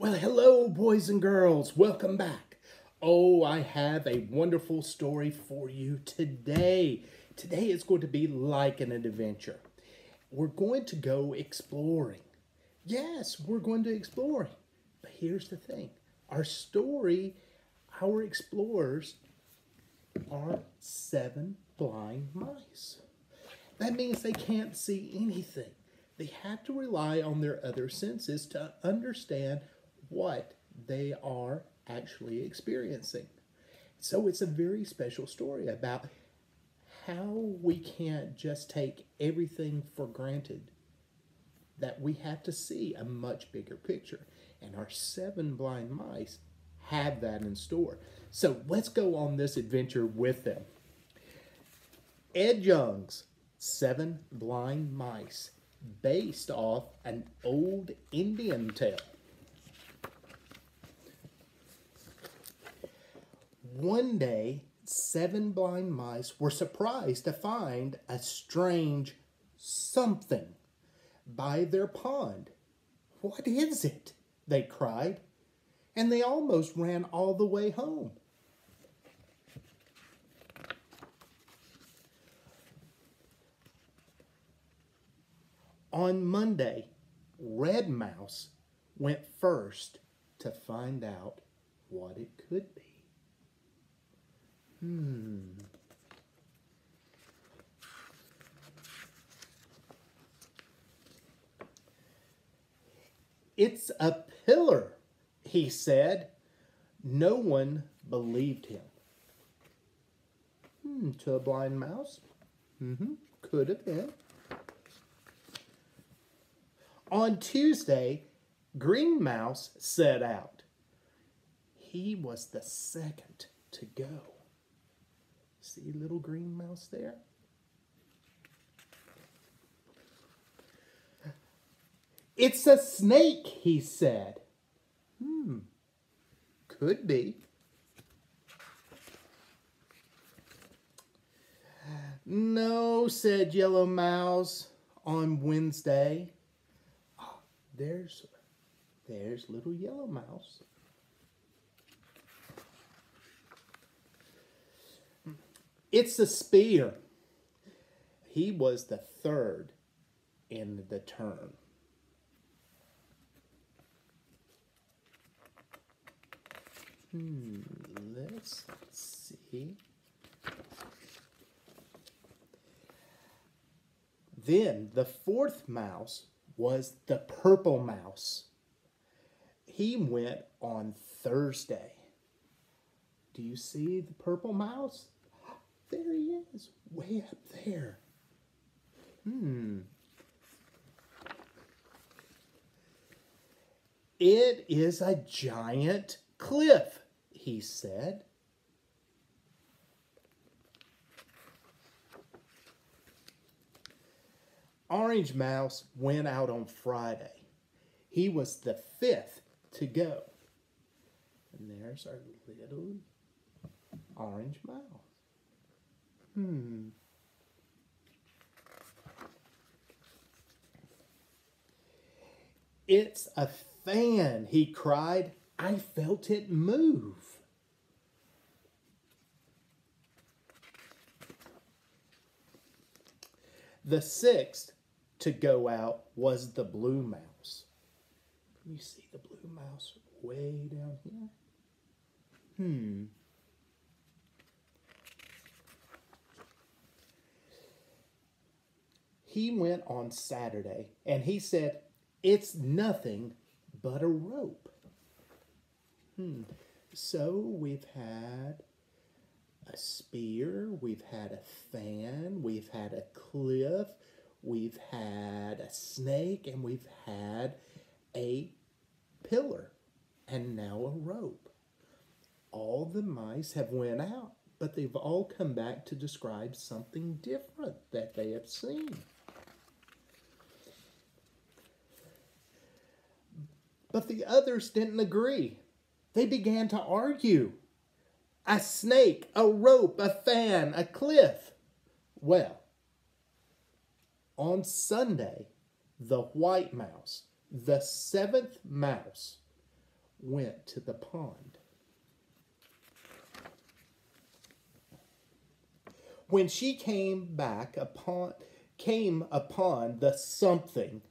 Well, hello, boys and girls. Welcome back. Oh, I have a wonderful story for you today. Today is going to be like an adventure. We're going to go exploring. Yes, we're going to exploring. But here's the thing. Our explorers are 7 blind mice. That means they can't see anything. They have to rely on their other senses to understand what they are actually experiencing. So it's a very special story about how we can't just take everything for granted, that we have to see a much bigger picture. And our 7 blind mice have that in store. So let's go on this adventure with them. Ed Young's 7 Blind Mice, based off an old Indian tale. One day, 7 blind mice were surprised to find a strange something by their pond. "What is it?" they cried, and they almost ran all the way home. On Monday, Red Mouse went first to find out what it could be. "It's a pillar," he said. No one believed him. To a blind mouse? Could have been. On Tuesday, Green Mouse set out. He was the second to go. See little green mouse there? "It's a snake," he said. Could be. "No," said Yellow Mouse on Wednesday. There's little Yellow Mouse. "It's a spear." He was the third in the turn. Let's see. Then the fourth mouse was the purple mouse. He went on Thursday. Do you see the purple mouse? There he is, way up there. "It is a giant cliff," he said. Orange Mouse went out on Friday. He was the 5th to go. And there's our little Orange Mouse. "It's a fan," he cried. "I felt it move." The 6th to go out was the blue mouse. Can you see the blue mouse way down here? He went on Saturday, and he said, "It's nothing but a rope." So we've had a spear, we've had a fan, we've had a cliff, we've had a snake, and we've had a pillar, and now a rope. All the mice have went out, but they've all come back to describe something different that they have seen. But the others didn't agree. They began to argue. A snake, a rope, a fan, a cliff. Well, on Sunday, the white mouse, the 7th mouse, went to the pond. When she came upon the something,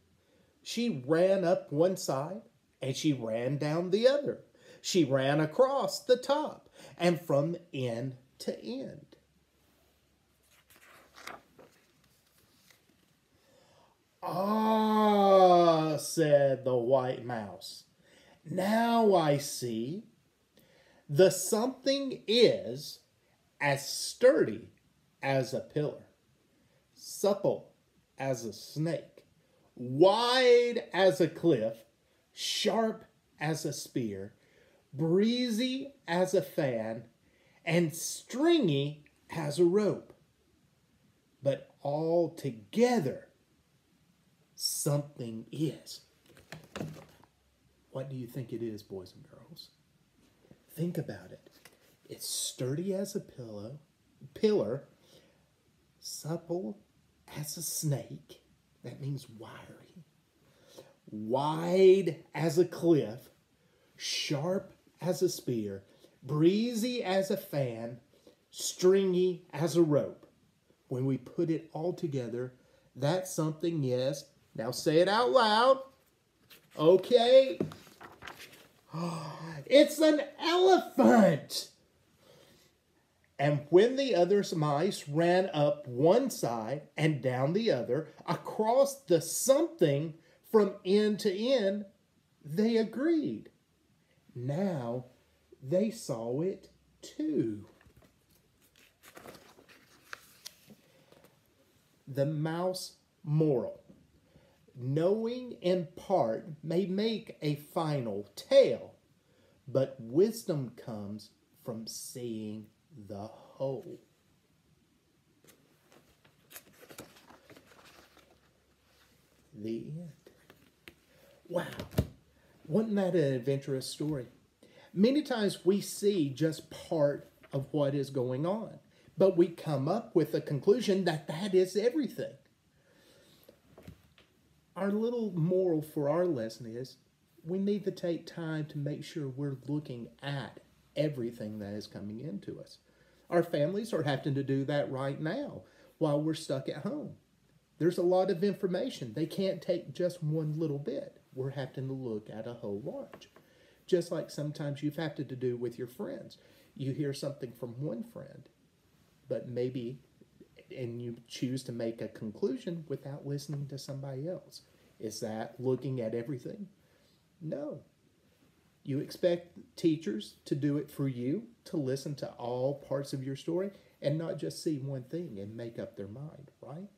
she ran up one side and she ran down the other. She ran across the top and from end to end. "Ah," said the white mouse, "now I see. The something is as sturdy as a pillar, supple as a snake, wide as a cliff, sharp as a spear, breezy as a fan, and stringy as a rope. But all together, something is." What do you think it is, boys and girls? Think about it. It's sturdy as a pillar, supple as a snake. That means wiry. Wide as a cliff, sharp as a spear, breezy as a fan, stringy as a rope. When we put it all together, that something is, now say it out loud. Okay. It's an elephant. And when the other mice ran up one side and down the other, across the something from end to end, they agreed. Now they saw it too. The mouse moral. Knowing in part may make a final tale, but wisdom comes from seeing the whole. The end. Wow, wasn't that an adventurous story? Many times we see just part of what is going on, but we come up with a conclusion that that is everything. Our little moral for our lesson is we need to take time to make sure we're looking at everything that is coming into us. Our families are having to do that right now while we're stuck at home. There's a lot of information. They can't take just one little bit. We're having to look at a whole lot. Just like sometimes you've had to do with your friends. You hear something from one friend, but maybe, and you choose to make a conclusion without listening to somebody else. Is that looking at everything? No. You expect teachers to do it for you, to listen to all parts of your story, and not just see one thing and make up their mind, right?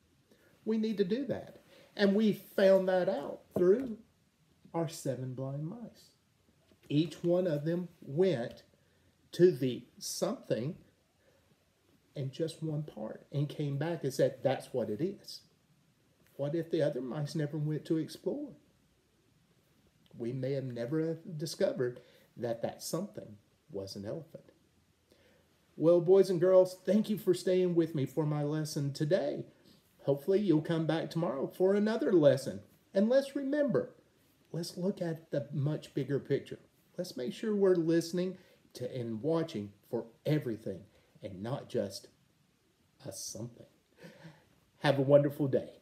We need to do that. And we found that out through our 7 blind mice. Each one of them went to the something and just one part and came back and said, that's what it is. What if the other mice never went to explore? We may have never discovered that that something was an elephant. Well, boys and girls, thank you for staying with me for my lesson today. Hopefully you'll come back tomorrow for another lesson. And let's remember, let's look at the much bigger picture. Let's make sure we're listening to and watching for everything and not just a something. Have a wonderful day.